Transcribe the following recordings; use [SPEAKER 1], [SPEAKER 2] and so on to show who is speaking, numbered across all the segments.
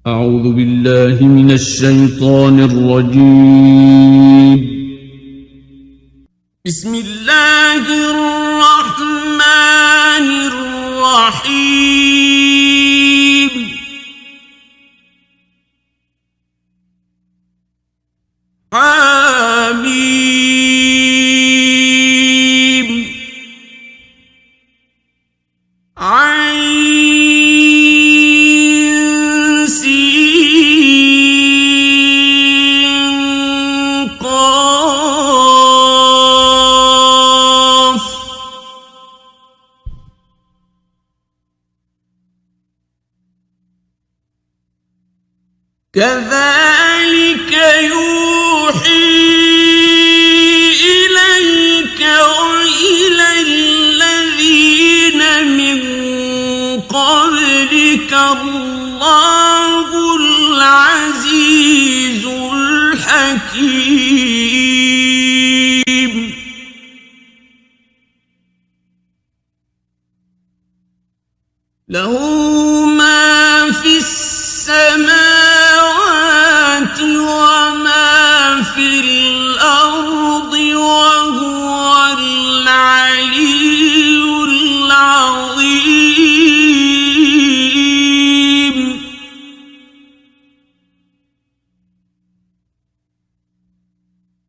[SPEAKER 1] أعوذ بالله من الشيطان الرجيم. بسم الله الرحمن الرحيم. حميم. عين سين قاف. كذلك يوحي إليك وإلى الذين من قبلك الله العزيز الحكيم. له ما في السماوات وما في الأرض وهو العلي العظيم.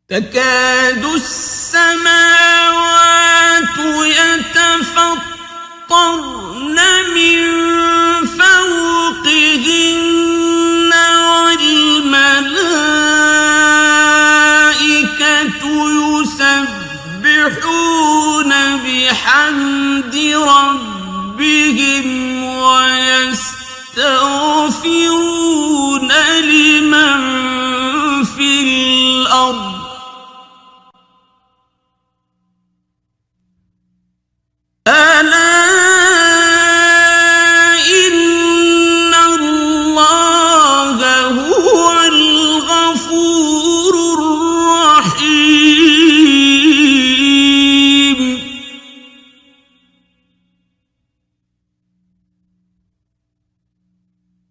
[SPEAKER 1] تكاد السماوات يتفطرن من فوقهن والملائكة يسبحون بحمد ربهم ويستغفرون لمن في الأرض. ألا إن الله هو الغفور الرحيم.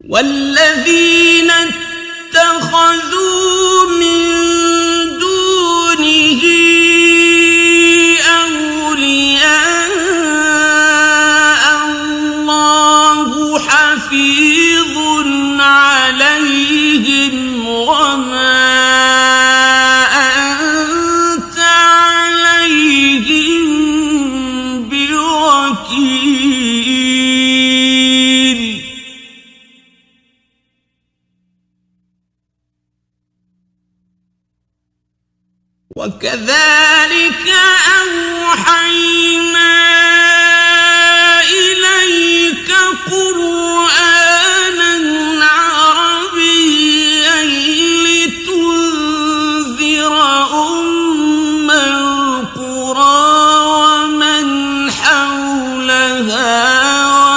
[SPEAKER 1] والذين اتخذوا من دونه حفيظ عليهم وما أنت عليهم بوكيل. وكذلك أوحينا إليك قرآنا عربيا لتنذر أم القرى ومن حولها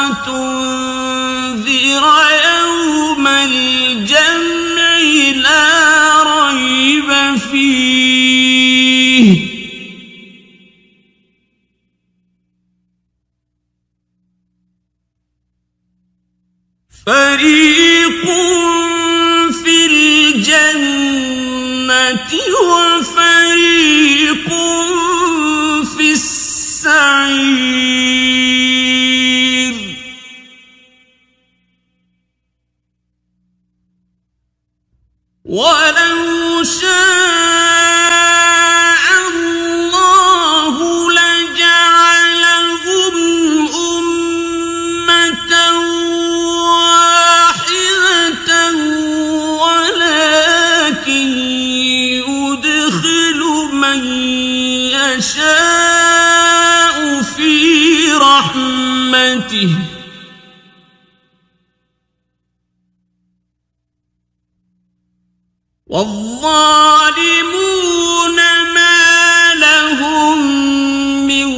[SPEAKER 1] وتنذر يوم الجمع لا ريب فيه. فريق في الجنة وفريق في السعير. ولو شاء الله لجعلهم أمة ولكن يدخل من يشاء في رحمته. والظالمون ما لهم من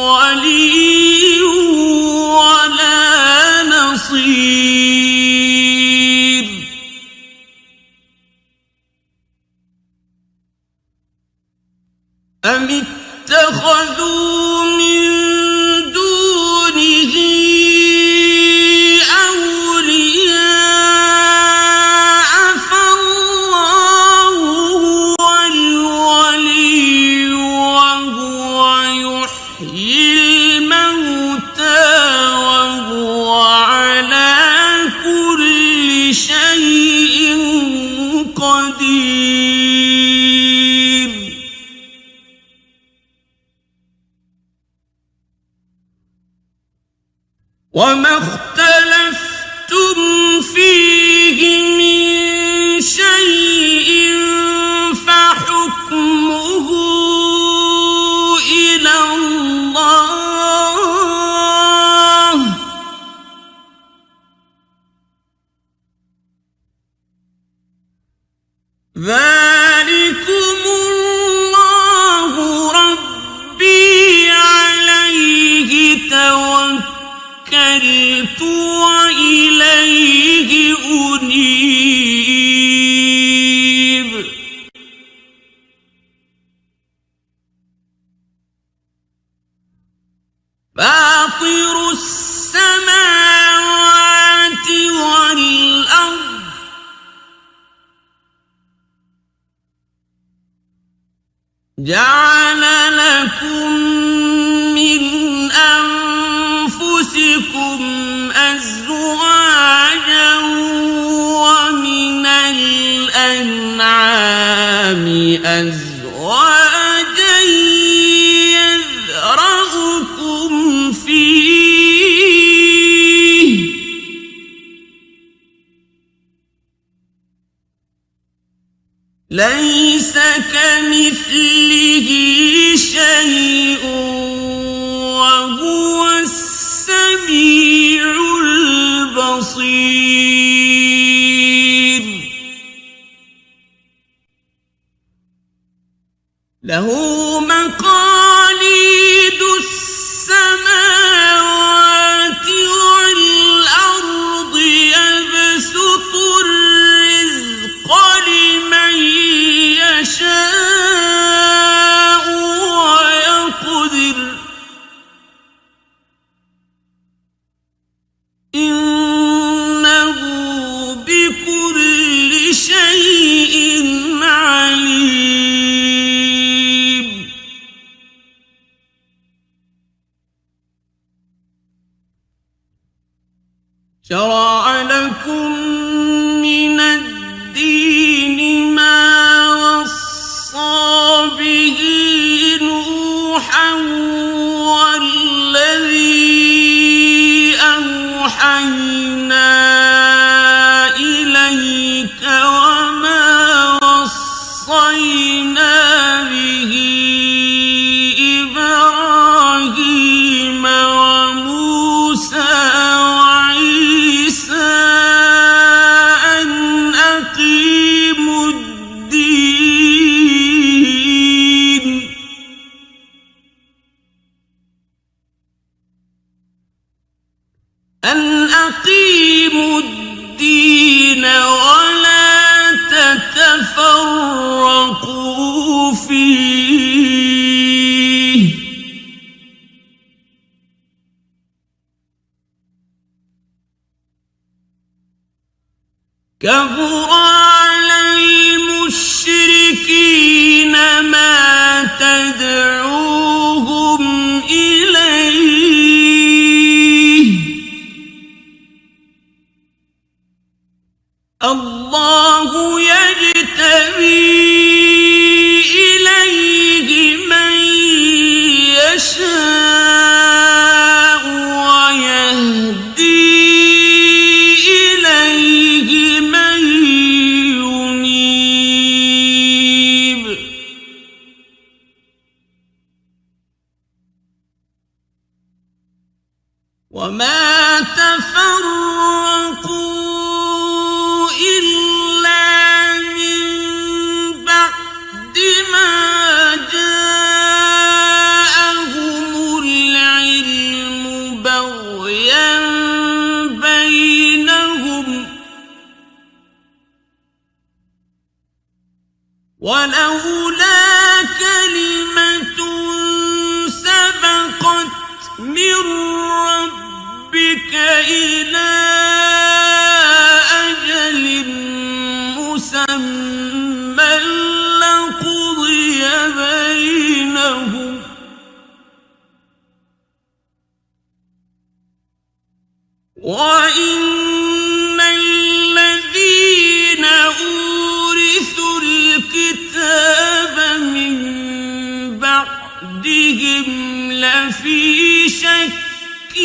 [SPEAKER 1] ولي ولا نصير. أم اتخذوا من دونه أولياء وما اختلفتم فيه من شيء فحكمه إلى الله ذلكم الله ربي عليه توكلت وإليه أنيب فاطر السماوات والأرض جعل لكم من أنفسكم أزواجا ومن الأنعام أزواجا يذرأكم فيه ليس كمثله شيء وهو السميع البصير له مقاليد السماوات والأرض يبسط الرزق لمن يشاء ويقدر إنه بكل شيء عليم شرع لكم من الدين ما وصى به نوحا والذي أوحينا إليك وما وصينا به إبراهيم وموسى وعيسى أن أقيموا الدين ولا تتفرقوا فيه كبر على المشركين ما تدعوهم إليه الله يجتبي إليه من يشاء ويهدي إليه من ينيب وما تفرقوا إلا من بعد ما جاءهم العلم بغيا بينهم ولولا كلمة سبقت من ربك إلى أجل مسمى لقضي بينهم وإن الذين أورثوا الكتاب من بعدهم لفي شك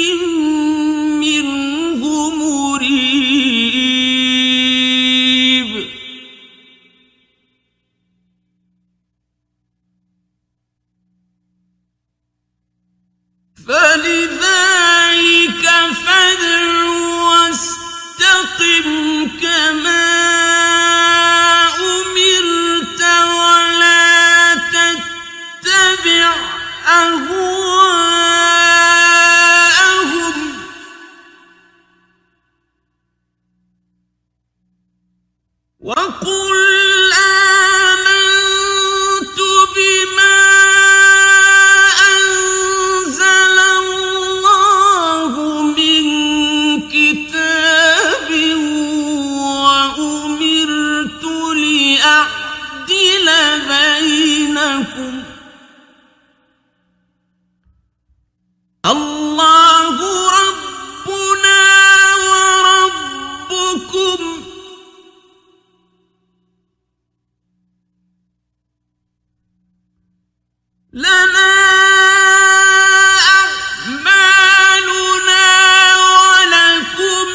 [SPEAKER 1] وقل آمنت بما أنزل الله من كتاب وأمرت لأعدل بينكم الله ربنا وربكم لنا أعمالنا ولكم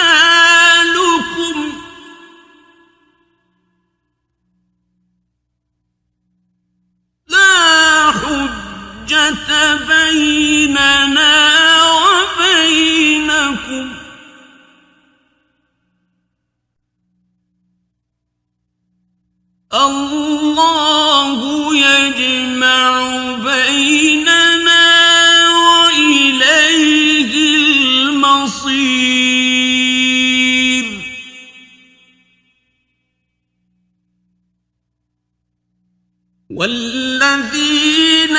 [SPEAKER 1] أعمالكم لا حجة بيننا وبينكم الله يجمع بيننا وإليه المصير والذين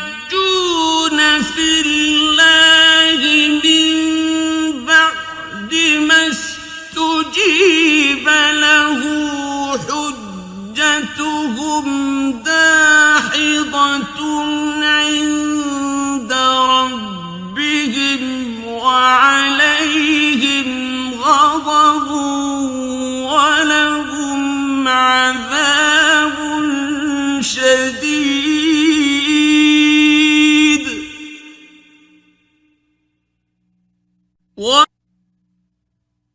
[SPEAKER 1] يحاجون في الله من بعد ما استجيب له حجتهم داحضة عند ربهم وعليهم غضب ولهم عذاب شديد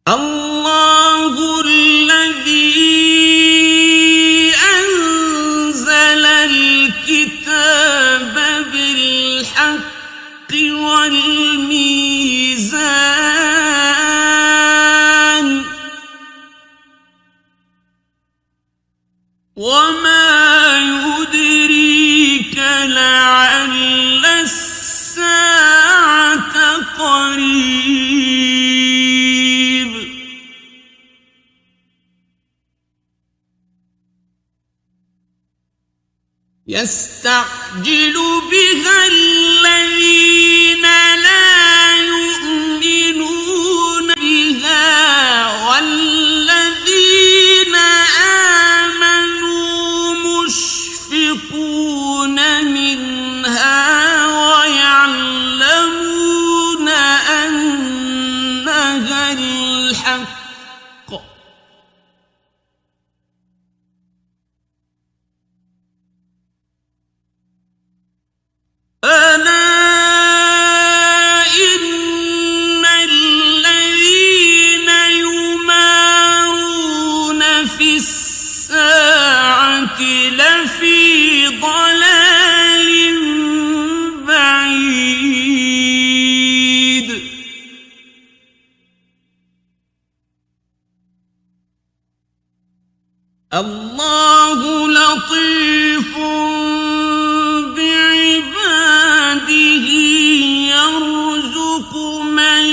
[SPEAKER 1] الله الذي أنزل الكتاب بالحق والميزان وما يدريك لعل الساعة قريب يستعجل بها الذين لا يؤمنون بها والذين آمنوا مشفقون منها ويعلمون أنها الحق ألا إن الذين يمارون في الساعة لفي ضلال بعيد الله لطيف يرزق من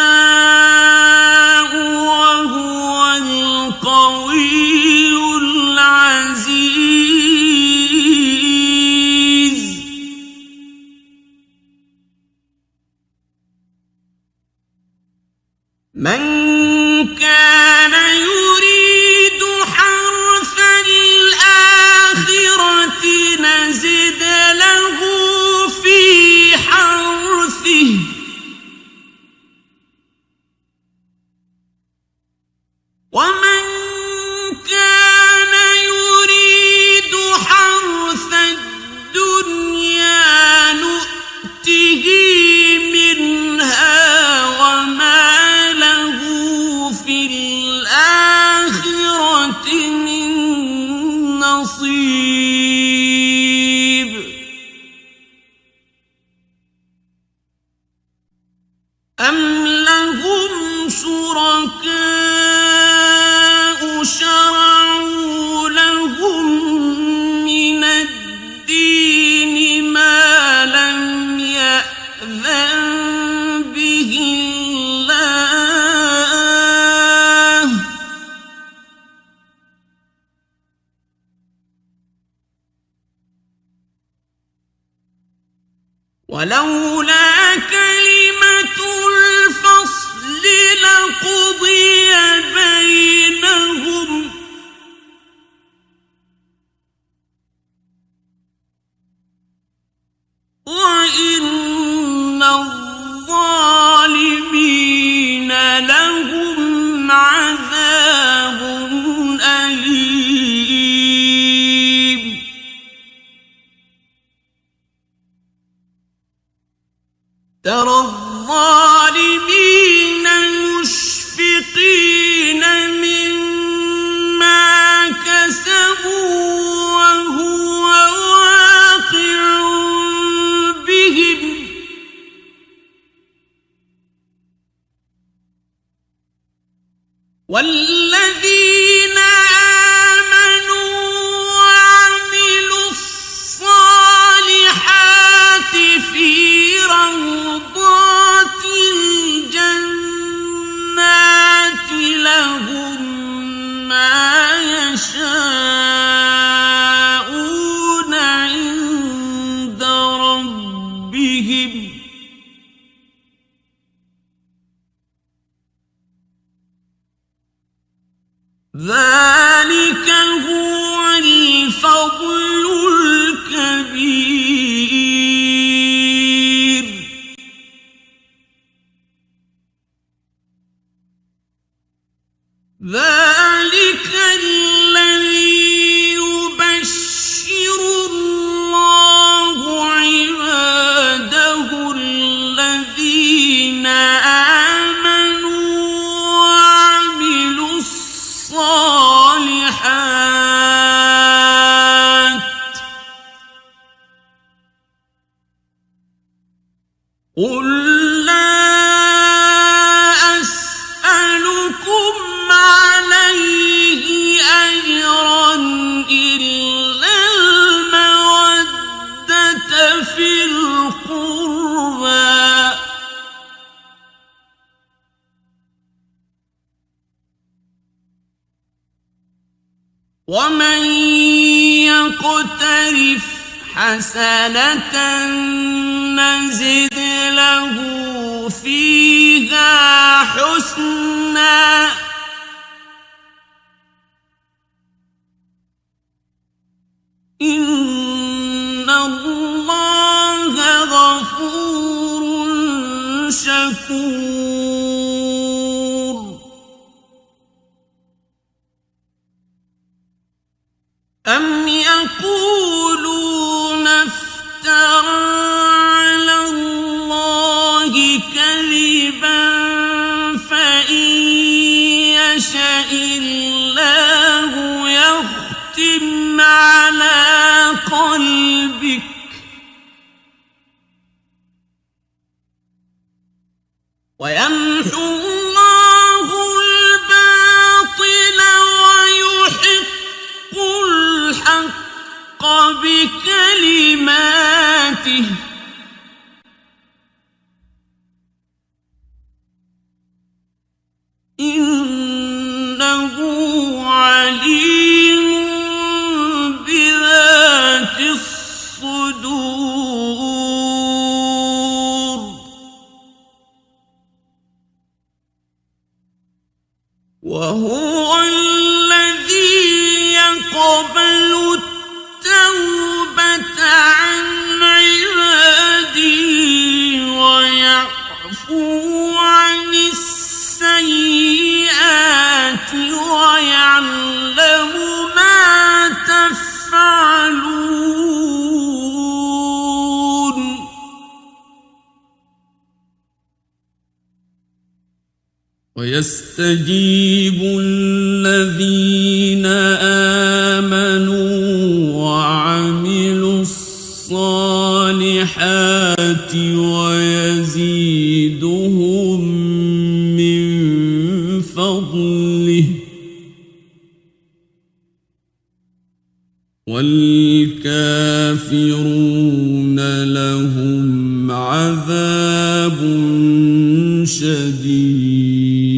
[SPEAKER 1] يشاء وهو القوي العزيز من كان يريد حرث الآخرة نزد له في حرثه ومن كان يريد حرث الدنيا نؤته منها وما له في الآخرة من نصيب أم لهم شركاء شرعوا لهم من الدين ما لم يأذن به الله ولولا كلمة الفصل لقضي بينهم وإن الظالمين لهم عذاب أليم ترى الظالمين مشفقين مما كسبوا وهو واقع بهم والذين آمنوا وعملوا الصالحات في روضات الجنات لهم ما يشاءون عند ربهم ذلك هو الفضل الكبير ذلك الذي يبشر الله عباده الذين آمنوا وعملوا الصالحات قل لا أسألكم عليه أجرا إلا المودة في القربى ومن يقترف حسنة نزد له فيها حسنا إن الله غفور شكور أم يقولون افترى على الله كذبا فإن يشأ الله يختم على قلبك ويمحو الله الباطل ويحق الحق بكلماته إنه عليم بذات الصدور وهو الذي يقبل التوبة عن عباده ويعفو عن السيئات ويعلم ما تفعلون ويستجيب الذين آمنوا وعملوا الصالحات ويزيدهم من فضله والكافرون لهم عذاب شديد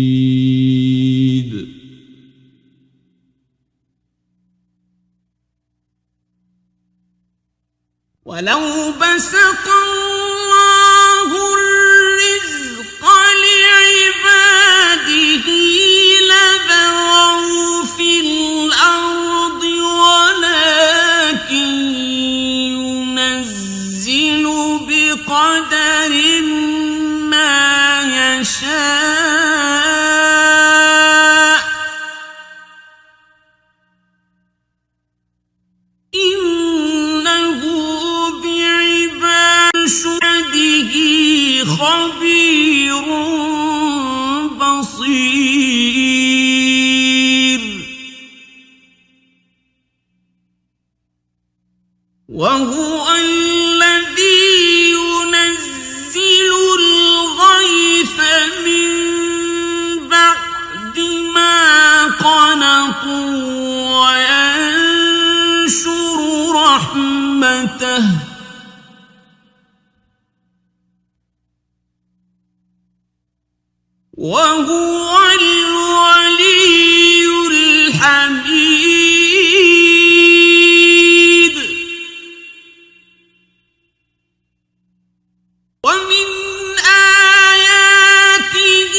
[SPEAKER 2] ولو بسط الله الرزق لعباده لبغوا في الأرض ولكن ينزل بقدر ما يشاء إنه بعباده خبير بصير وهو الذي ينزل الغيث من بعد ما قنطوا وينشر رحمته وهو الولي الحميد ومن آياته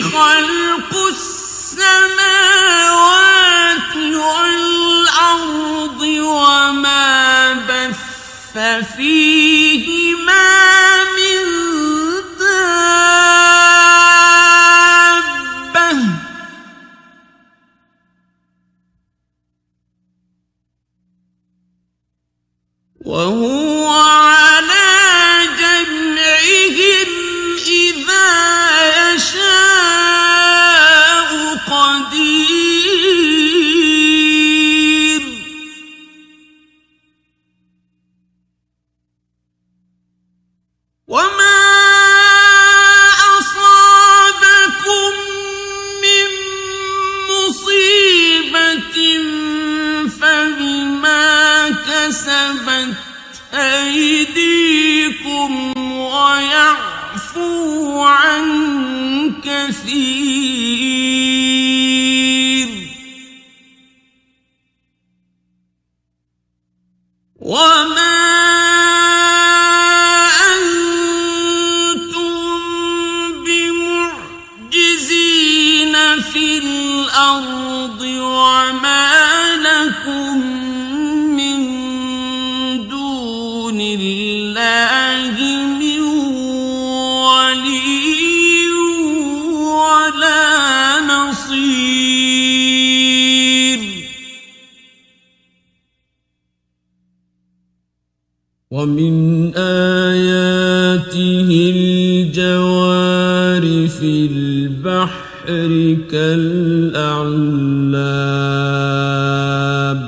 [SPEAKER 2] خلق السماوات والأرض وما بث فيهما من دابة وهو على جمعهم إذا يشاء قدير وما أصابكم من مصيبة فبما كسبت أيديكم ويعفو عن كثير وما أنتم بمعجزين في الأرض وما لكم من دون الله من ولي ولا نصير
[SPEAKER 1] ومن آياته الجوار في البحر كالأعلام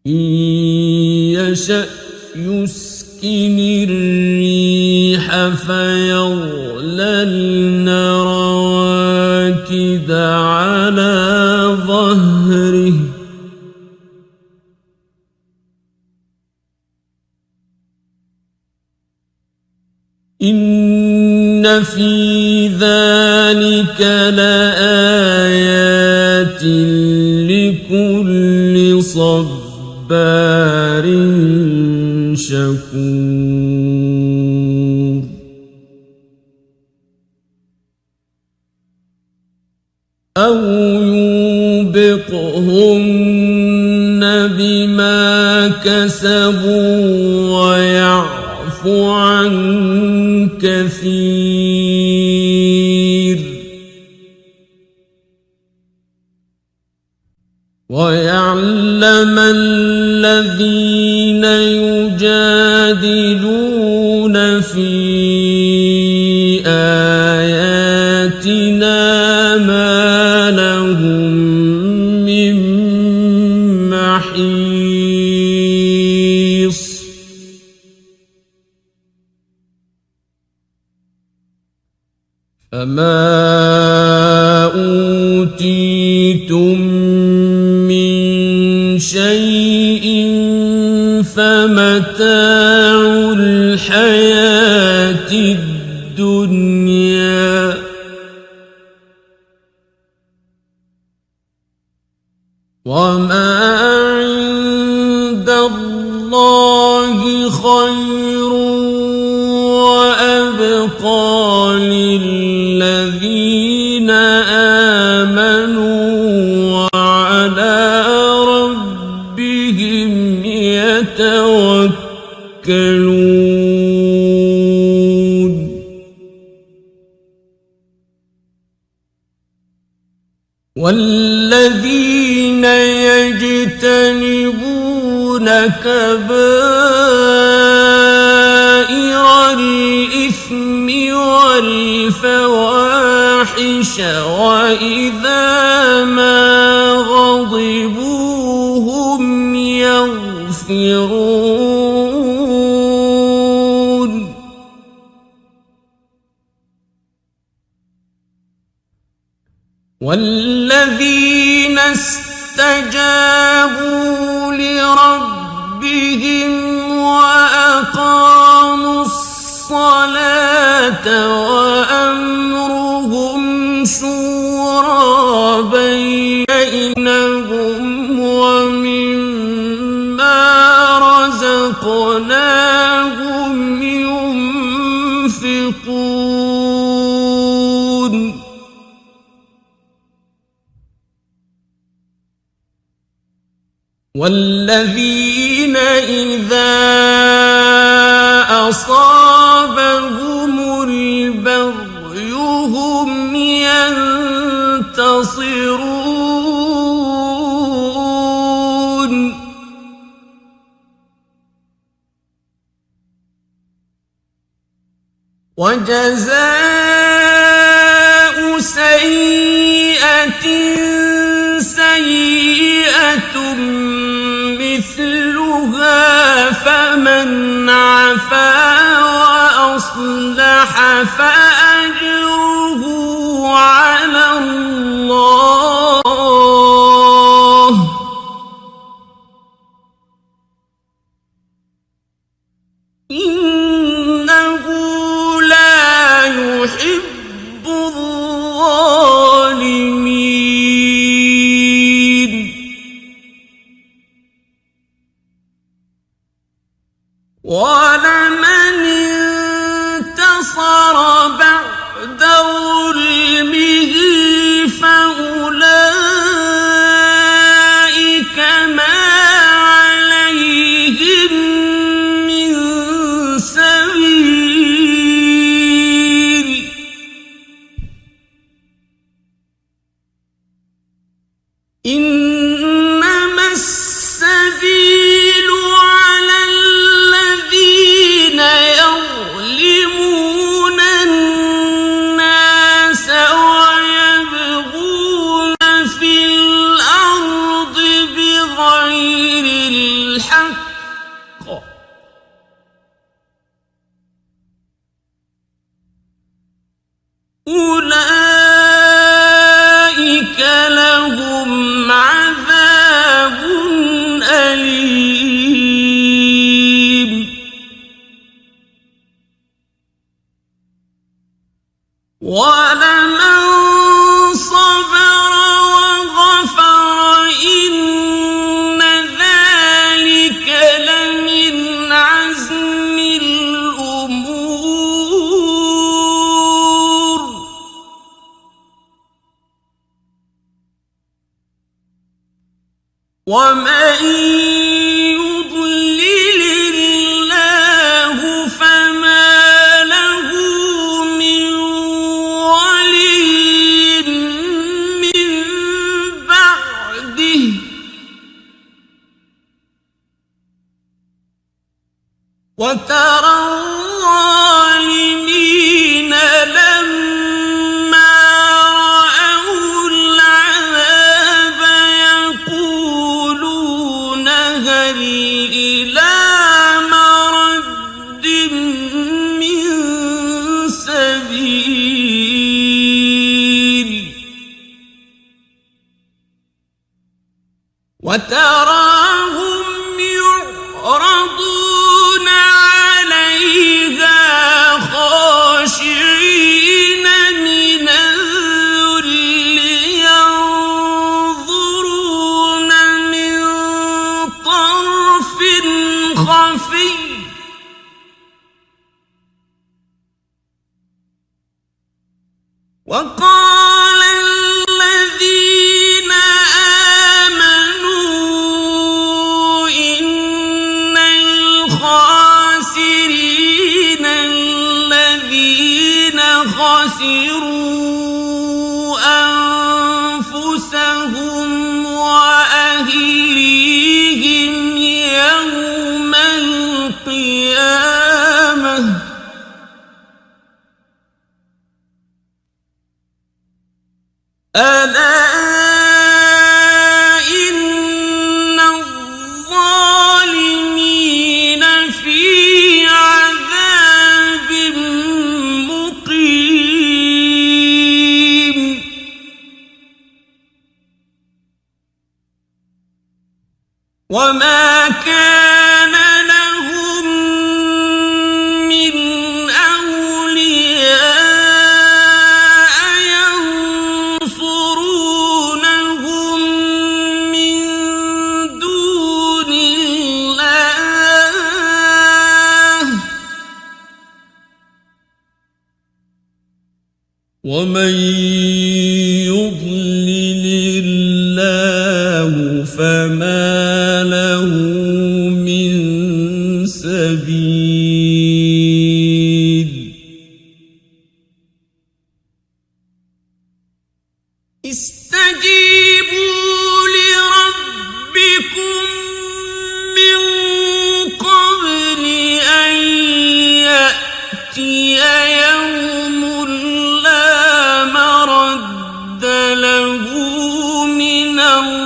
[SPEAKER 1] إن يشأ يسكن الريح فيظللن رواكد على ظهره إن في ذلك لآيات لكل صبار شكور أو يوبقهن بما كسبوا ويعفو عن كثير ويعلم الذين يجادلون في آياتنا ما لهم من محيص فما أوتيتم من شيء شيء فمتاع الحياة الدنيا وما عند الله خير وأبقى للذين آمنوا وعلى ربهم يتوكلون والذين يجتنبون كبائر الإثم والفواحش وإذا ما غضبوا هم يغفرون والذين استجابوا لربهم وأقاموا الصلاة وأمرهم شورى بينهم ومما رزقناهم ينفقون والذين إذا أصابهم البغي هم ينتصرون وجزاء سيئة سيئة مثلها فمن عفا وأصلح فأجره على الله إنه لا يحب الظالمين ولمن انتصر بعد ظلمه فأولئك ما عليهم من سبيل إنما السبيل على الذين يظلمون الناس ويبغون في الأرض بغير الحق أولئك لهم عذاب أليم ولمن صبر وغفر إن ذلك لمن عزم الأمور ومن يضلل الله فما له من ولي من بعده وترى الظالمين لما رأوا العذاب يقولون هل إلى مرد من سبيل وتراهم خسروا أنفسهم وأهليهم يوم القيامة ألا إن الظالمين في عذاب مقيم وما كان لهم من أولياء ينصرونهم من دون الله ومن يضلل الله فما له من سبيل استجيبوا لربكم من قبل أن يأتي يوم لا مرد له من الله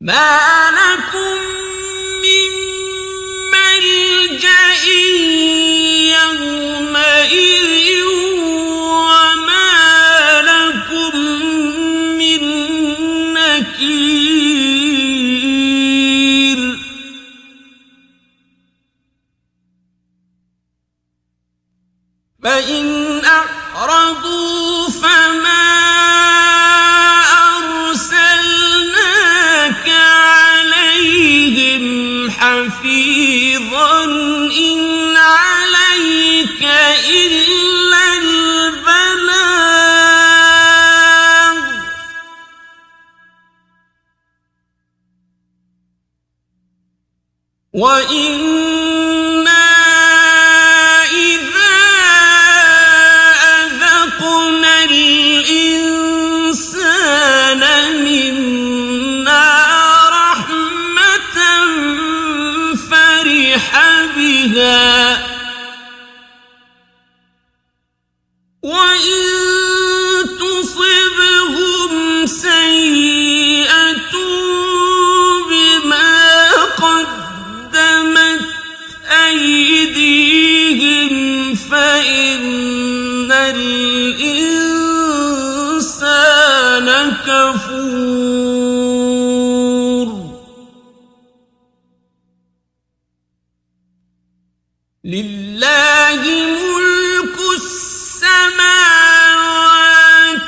[SPEAKER 1] ما لكم من ملجأ يومئذ وما لكم من نكير فإن أعرضوا فما أرسلناك عليهم حفيظا إن عليك إلا البلاغ وإنا إذا أذقنا الإنسان منا رحمة فرح بها وإن تصبهم سيئة بما قدمت أيديهم فإن الإنسان كفور لله ملك السماوات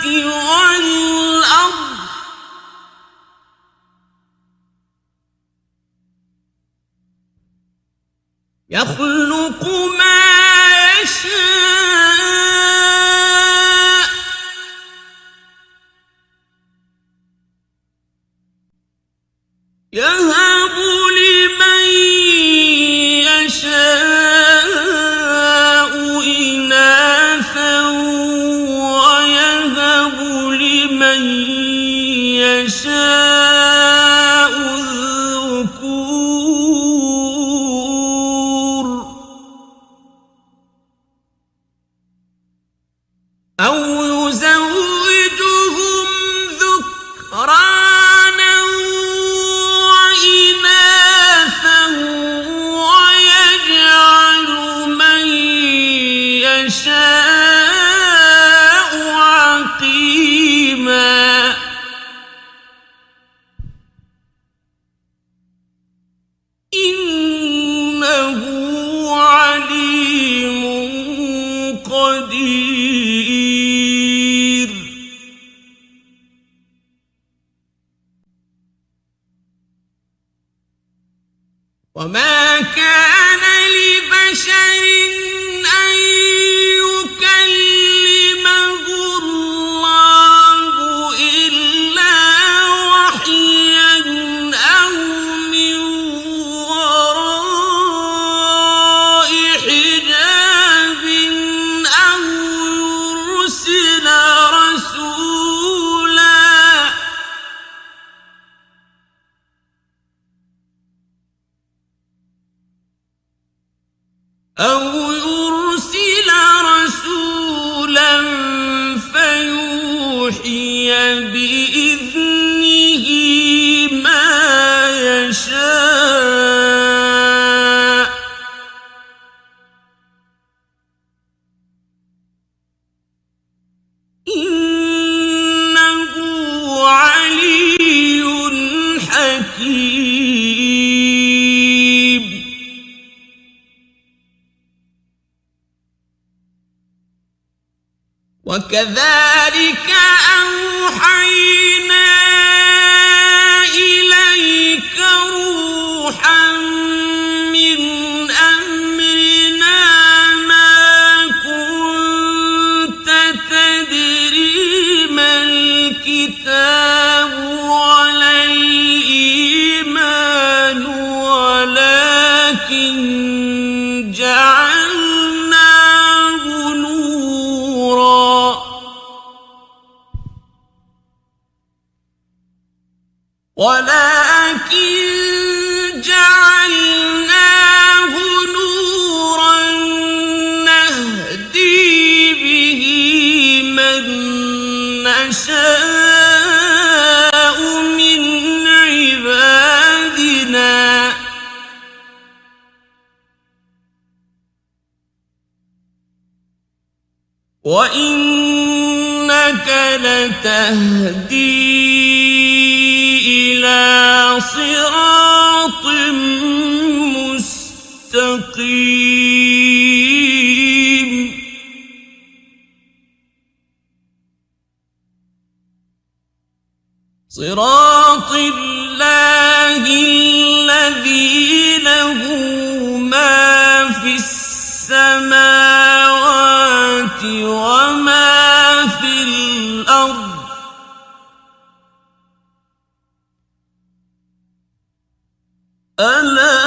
[SPEAKER 1] والأرض يخلق ما يشاء يهب لمن يشاء إناثا ويهب لمن يشاء الذكور أو يرسل رسولا فيوحي بإذنه ما يشاء إنه علي حكيم. وكذلك أوحينا إليك روحا من أمرنا ما كنت تدري ما الكتاب ولا الإيمان ولكن جعلناه نورا نهدي به من نشاء من عبادنا وإنك لتهدي إلى صراط مستقيم. صراط الله الذي له ما في السماوات وما في الأرض ألا